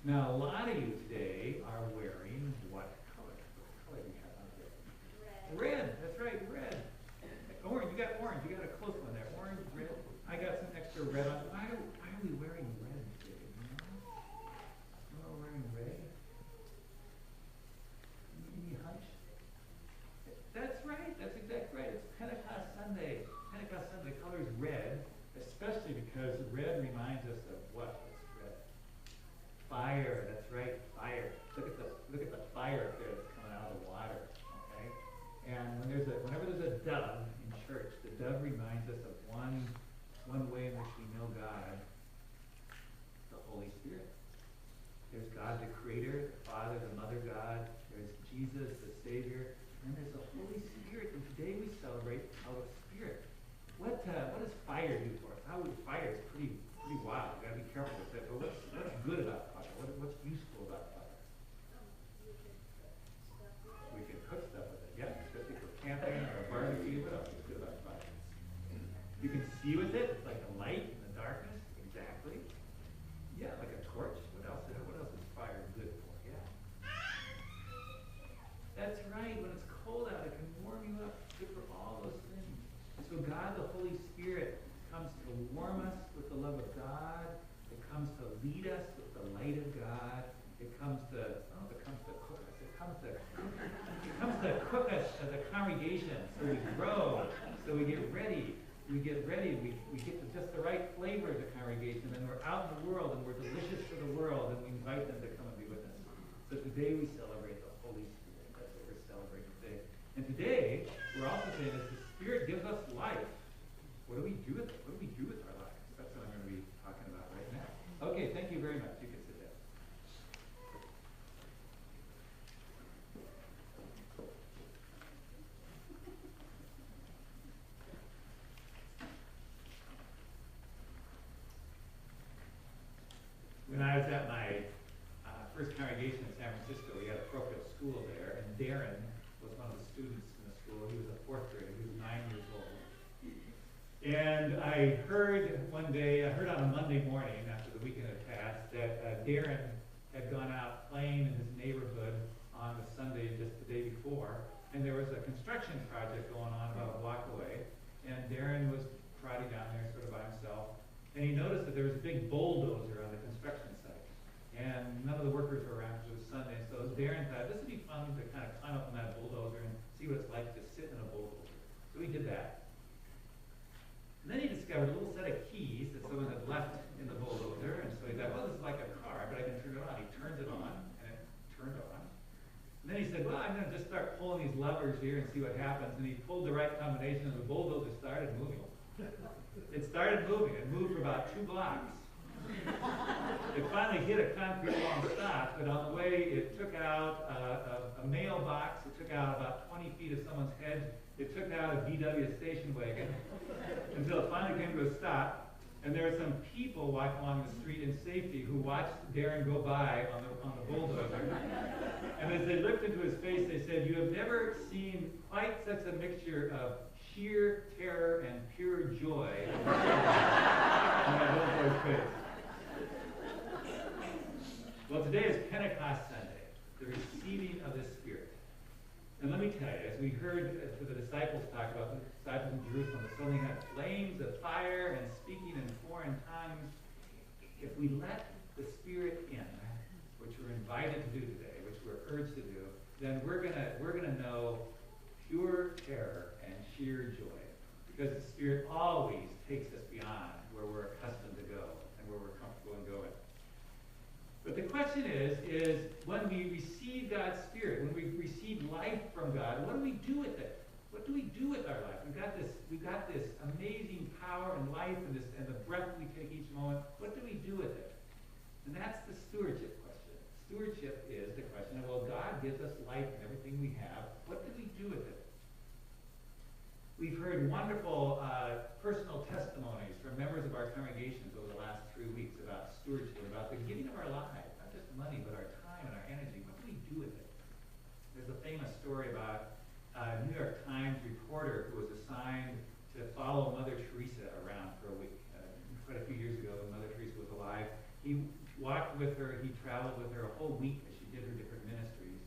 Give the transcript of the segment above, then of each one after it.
Now, a lot of you today are wearing what color? What color do you have on here? Red. That's right, red. Orange. You got orange. You got a close one there. Orange, red. I got some extra red on. Why are we wearing red today? You know we're wearing red? Any hunch? That's right. That's exactly right. It's Pentecost Sunday. Pentecost Sunday. The color is red, especially because red reminds us of what? What's red? Fire. That's right. Fire. Look at the fire up there that's coming out of the water. Okay. And whenever there's a dove in church, the dove reminds us of one way in which we know God, the Holy Spirit. There's God the Creator, the Father, the Mother God. There's Jesus, the Savior. And there's the Holy Spirit. And today we celebrate our Spirit. What does fire do for us? Fire is pretty wild. You've got to be careful with it. But what's good about fire? What's useful about fire? We can cook stuff with it. Yeah, especially for camping or a barbecue. What else is good about fire? You can see with it. It's like a light in the darkness. Exactly. Yeah, like a torch. What else is fire good for? Yeah. That's right. When it's cold out, it can warm you up. Good for all those things. And so God, the Holy Spirit, comes to warm us with the love of God. It comes to lead us with the light of God. It comes to cook us. It comes to cook us as a congregation, so we grow, so we get ready. We get to just the right flavor as a congregation, and we're out in the world, and we're delicious for the world, and we invite them to come and be with us. So today we celebrate the Holy Spirit. That's what we're celebrating today. And today, we're also saying that the Spirit gives us life. What do we do with it? What do we do with our lives? That's what I'm going to be talking about right now. Okay, thank you very much. You can sit down. When I was at my first congregation in San Francisco, we had a parochial school there, and Darren was one of the students in the school. He was a fourth grader. He was 9 years old. And I heard on a Monday morning after the weekend had passed that Darren had gone out playing in his neighborhood on the Sunday just the day before, and there was a construction project going on about a block away, and Darren was trotting down there sort of by himself, and he noticed that there was a big bulldozer on the construction site, and none of the workers were around because it was Sunday, so Darren thought this would be fun to kind of climb up on that bulldozer and see what it's like to sit in a bulldozer. So he did that. And then he discovered a little set of keys that someone had left in the bulldozer, and so he thought, well, this is like a car, but I can turn it on. He turns it on, and it turned on. And then he said, well, I'm going to just start pulling these levers here and see what happens. And he pulled the right combination, and the bulldozer started moving. It started moving. It moved for about 2 blocks. It finally hit a concrete wall and stopped, but on the way, it took out a mailbox. It took out about 20 feet of someone's head. It took out a VW station wagon until it finally came to a stop. And there were some people walking along the street in safety who watched Darren go by on the bulldozer. And as they looked into his face, they said, "You have never seen quite such a mixture of sheer terror and pure joy in that little boy's face." Well, today is Pentecost Sunday, the receiving of the Spirit. And let me tell you, as we heard the disciples talk about, the disciples in Jerusalem, they suddenly had flames of fire and speaking in foreign tongues. If we let the Spirit in, which we're invited to do today, which we're urged to do, then we're gonna know pure terror and sheer joy, because the Spirit always takes us beyond where we're accustomed to go and where we're comfortable in going. But the question is when we receive God's Spirit, when we receive life from God, what do we do with it? What do we do with our life? We've got this amazing power and life and the breath we take each moment. What do we do with it? And that's the stewardship question. Stewardship is the question of, well, God gives us life and everything we have. What do we do with it? We've heard wonderful personal testimonies from members of our congregations over the last 3 weeks about stewardship, about the giving of our lives, not just money, but our time and our energy. What do we do with it? There's a famous story about a New York Times reporter who was assigned to follow Mother Teresa around for a week. Quite a few years ago, when Mother Teresa was alive, he walked with her, he traveled with her a whole week as she did her different ministries.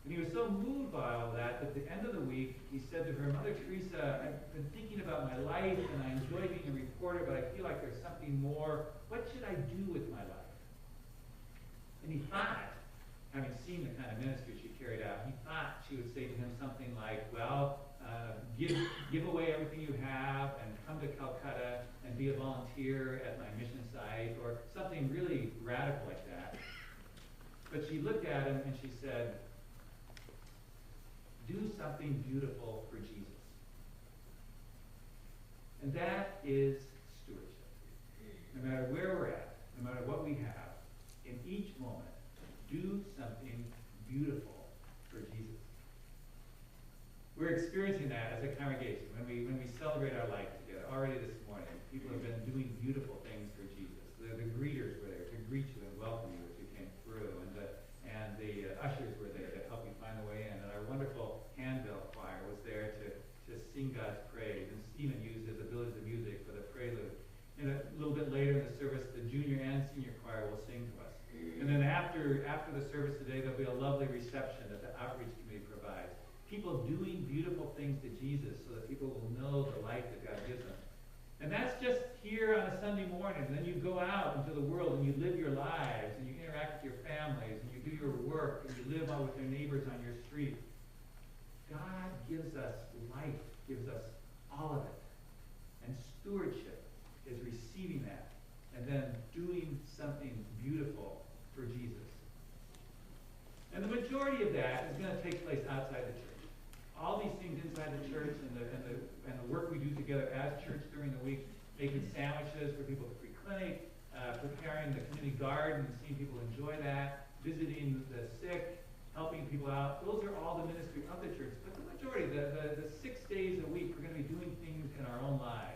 And he was so moved by all that, at the end of the week, he said to her, Mother Teresa, I've been thinking about my life, and I enjoy being a reporter, but I feel like there's something more. What should I do with my life? And he thought, having seen the kind of ministry she carried out, he thought she would say to him something like, well, give away everything you have and come to Calcutta and be a volunteer at my mission site, or something really radical like that. But she looked at him and she said, do something beautiful for Jesus. And that is stewardship. No matter where we're at, no matter what we have, in each moment, do something beautiful for Jesus. We're experiencing that as a congregation when we celebrate our life together. Already this morning, people have been doing beautiful things for Jesus. The greeters were there to greet you and welcome you as you came through, and the ushers were there to help you find the way in, and our wonderful handbell choir was there to sing God's praise, and Stephen used his abilities of music for the prelude. And a little bit later in the service, the junior and senior choir will sing to us. And then after the service today, there'll be a lovely reception that the outreach committee provides. People doing beautiful things to Jesus so that people will know the life that God gives them. And that's just here on a Sunday morning. And then you go out into the world and you live your lives and you interact with your families and you do your work and you live out with your neighbors on your street. God gives us life, gives us all of it. And stewardship is receiving that and then doing something beautiful for Jesus. And the majority of that is going to take place outside the church. All these things inside the church and the work we do together as church during the week, making sandwiches for people at the free clinic, preparing the community garden and seeing people enjoy that, visiting the sick, helping people out. Those are all the ministry of the church. But the majority, the 6 days a week, we're going to be doing things in our own lives.